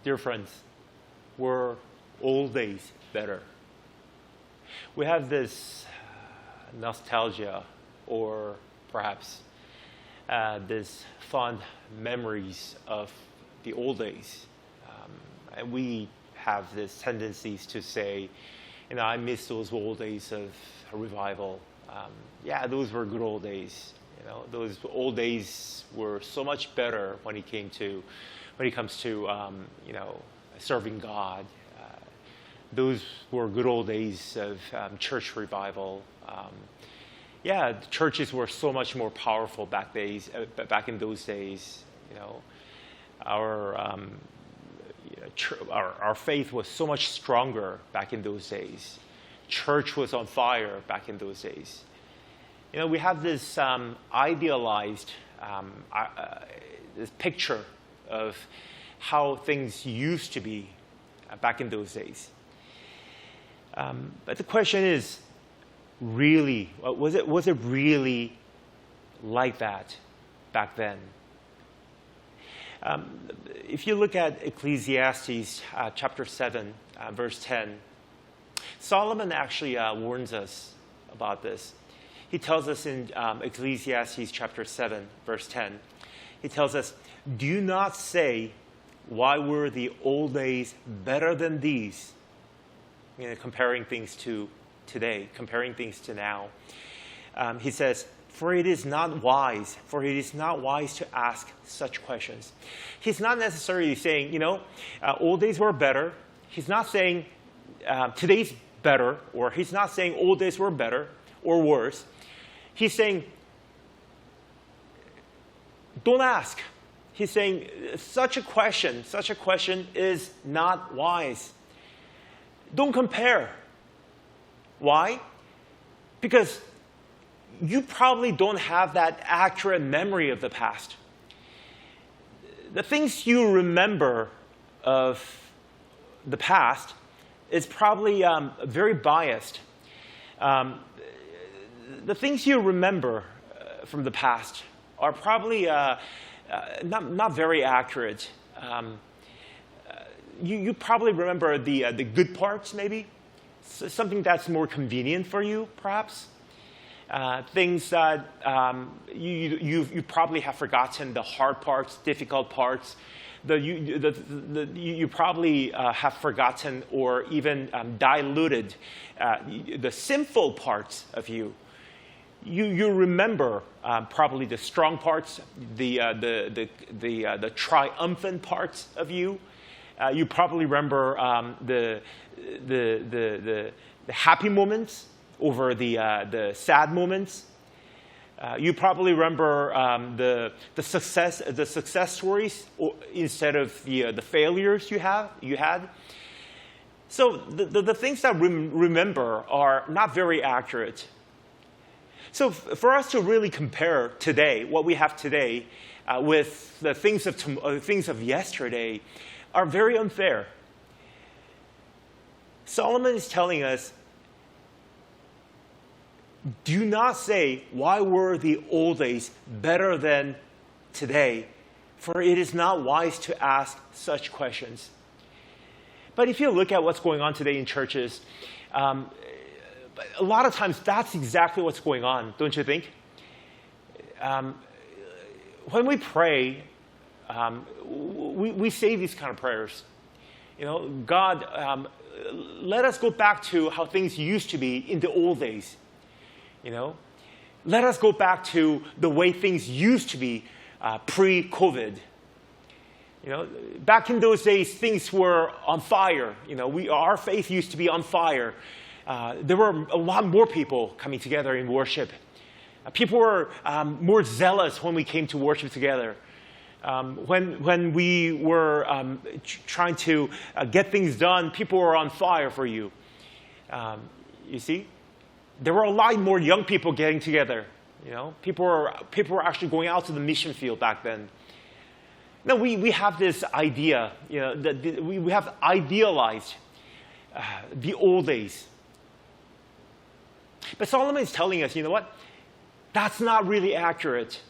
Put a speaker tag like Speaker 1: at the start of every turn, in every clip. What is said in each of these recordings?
Speaker 1: dear friends, were old days better? We have this nostalgia, or perhaps this fond memories of the old days. And we have this tendencies to say, I miss those old days of revival. Yeah, those were good old days. Those old days were so much better when it comes to serving God. Those were good old days of church revival. Yeah, the churches were so much more powerful back in those days. Our faith was so much stronger back in those days. Church was on fire back in those days. We have this idealized this picture of how things used to be back in those days. But the question is, really, was it really like that back then? If you look at Ecclesiastes chapter 7, verse 10, Solomon actually warns us about this. He tells us in Ecclesiastes chapter 7, verse 10, he tells us, "Do not say, why were the old days better than these?" Comparing things to today, comparing things to now. He says, For it is not wise to ask such questions. He's not necessarily saying, old days were better. He's not saying today's better, or he's not saying old days were better or worse. He's saying, don't ask. He's saying such a question is not wise. Don't compare. Why? Because you probably don't have that accurate memory of the past. The things you remember of the past is probably very biased. The things you remember from the past are probably not very accurate. You probably remember the good parts, maybe. Something that's more convenient for you, perhaps. Things that you probably have forgotten, the hard parts, difficult parts. You probably have forgotten or even diluted the sinful parts of you. You remember probably the strong parts, the triumphant parts of you. You probably remember the happy moments over the sad moments. You probably remember the success stories instead of the failures you had. So the things that we remember are not very accurate. So for us to really compare today, what we have today, with the things of yesterday, are very unfair. Solomon is telling us, do not say, why were the old days better than today? For it is not wise to ask such questions. But if you look at what's going on today in churches, a lot of times that's exactly what's going on, don't you think? When we pray, we say these kind of prayers. God, let us go back to how things used to be in the old days. Let us go back to the way things used to be pre-COVID. Back in those days, things were on fire. Our faith used to be on fire. There were a lot more people coming together in worship. People were more zealous when we came to worship together. When we were trying to get things done, people were on fire for you. You see? There were a lot more young people getting together. People were actually going out to the mission field back then. Now we have this idea, that we have idealized the old days. But Solomon is telling us, what? That's not really accurate.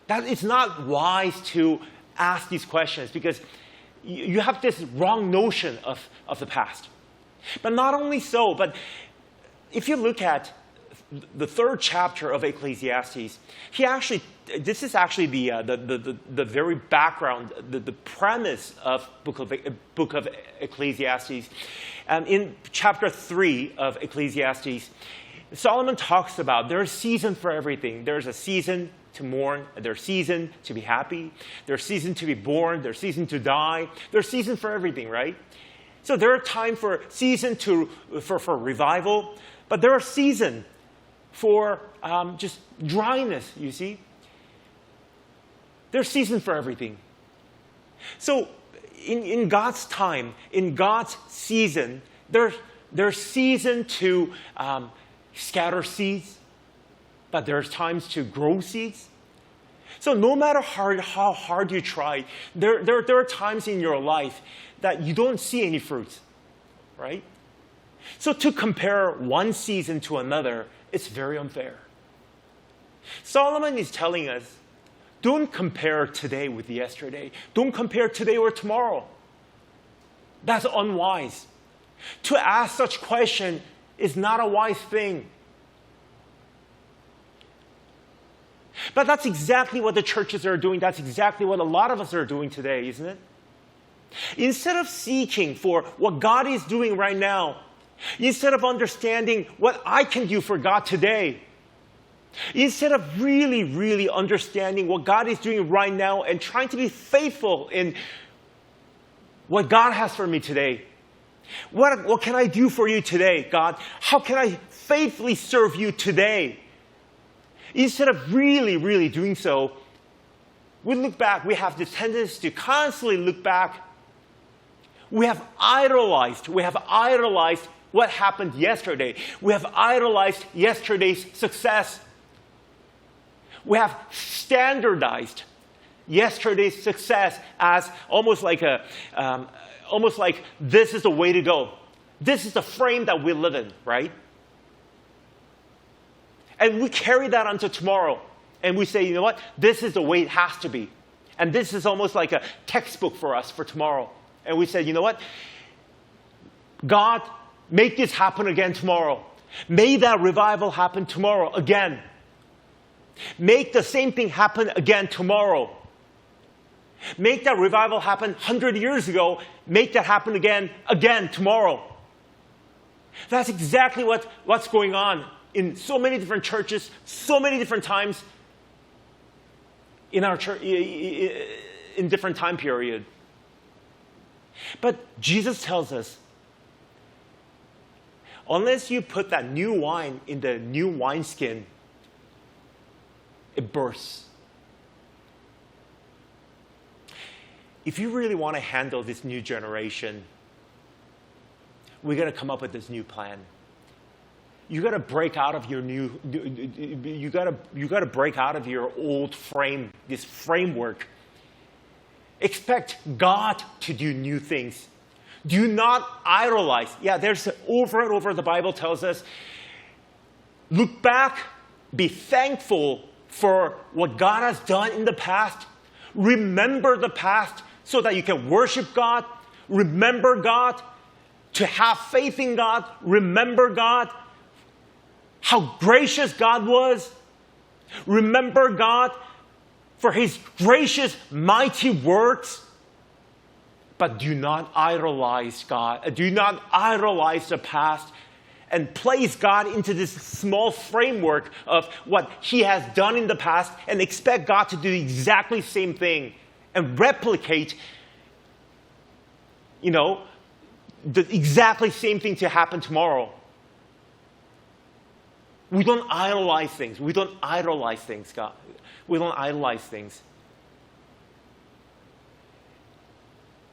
Speaker 1: That it's not wise to ask these questions, because you have this wrong notion of the past. But not only so, but if you look at the 3rd chapter of Ecclesiastes, this is actually the very background, the premise of book of Ecclesiastes. In chapter 3 of Ecclesiastes, Solomon talks about there's a season for everything. There's a season to mourn, there's a season to be happy, there's a season to be born, there's a season to die. There's a season for everything, right? So there are times for revival, but there are seasons for just dryness, you see. There's season for everything. So in God's time, in God's season, there's season to scatter seeds, but there's times to grow seeds. So no matter how hard you try, there are times in your life that you don't see any fruits, right? So to compare one season to another, it's very unfair. Solomon is telling us, don't compare today with yesterday. Don't compare today or tomorrow. That's unwise. To ask such question is not a wise thing. But that's exactly what the churches are doing. That's exactly what a lot of us are doing today, isn't it? Instead of seeking for what God is doing right now, instead of understanding what I can do for God today, instead of really, really understanding what God is doing right now and trying to be faithful in what God has for me today, what can I do for you today, God? How can I faithfully serve you today? Instead of really, really doing so, we look back. We have this tendency to constantly look back. We have idolized what happened yesterday. We have idolized yesterday's success. We have standardized yesterday's success as almost like this is the way to go. This is the frame that we live in, right? And we carry that onto tomorrow. And we say, you know what? This is the way it has to be. And this is almost like a textbook for us for tomorrow. And we said, you know what? God, make this happen again tomorrow. May that revival happen tomorrow again. Make the same thing happen again tomorrow. Make that revival happen 100 years ago. Make that happen again tomorrow. That's exactly what's going on in so many different churches, so many different times in our church, in different time period. But Jesus tells us, unless you put that new wine in the new wineskin, it bursts. If you really want to handle this new generation, we're going to come up with this new plan. You got to break out of your you got to break out of your old frame, this framework. Expect God to do new things. Do not idolize. Yeah, there's over and over the Bible tells us, look back, be thankful for what God has done in the past. Remember the past so that you can worship God. Remember God. To have faith in God. Remember God. How gracious God was. Remember God for His gracious, mighty works. But do not idolize God. Do not idolize the past and place God into this small framework of what He has done in the past and expect God to do exactly the same thing and replicate, the exactly same thing to happen tomorrow. We don't idolize things. We don't idolize things, God. We don't idolize things.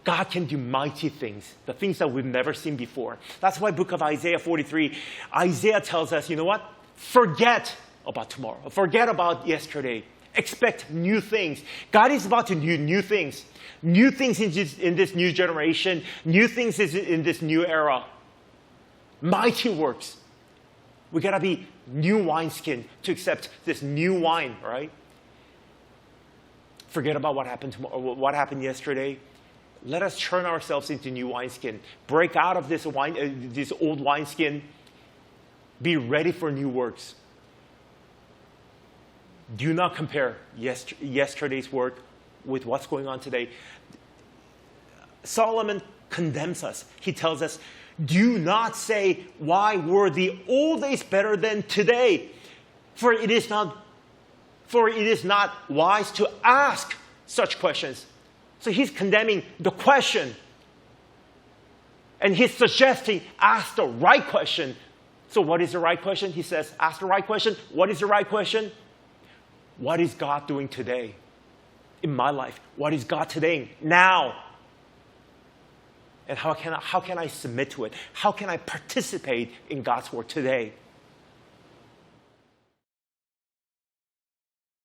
Speaker 1: God can do mighty things, the things that we've never seen before. That's why book of Isaiah 43, Isaiah tells us, you know what? Forget about tomorrow. Forget about yesterday. Expect new things. God is about to do new things. New things in this new generation. New things in this new era. Mighty works. We got to be new wineskin to accept this new wine, right? Forget about what happened tomorrow, what happened yesterday. Let us turn ourselves into new wineskin. Break out of this old wineskin. Be ready for new works. Do not compare yesterday's work with what's going on today. Solomon condemns us. He tells us, do not say, why were the old days better than today? For it is not wise to ask such questions. So he's condemning the question. And he's suggesting, ask the right question. So what is the right question? He says, ask the right question. What is the right question? What is God doing today in my life? What is God today now? And how can I submit to it? How can I participate in God's work today?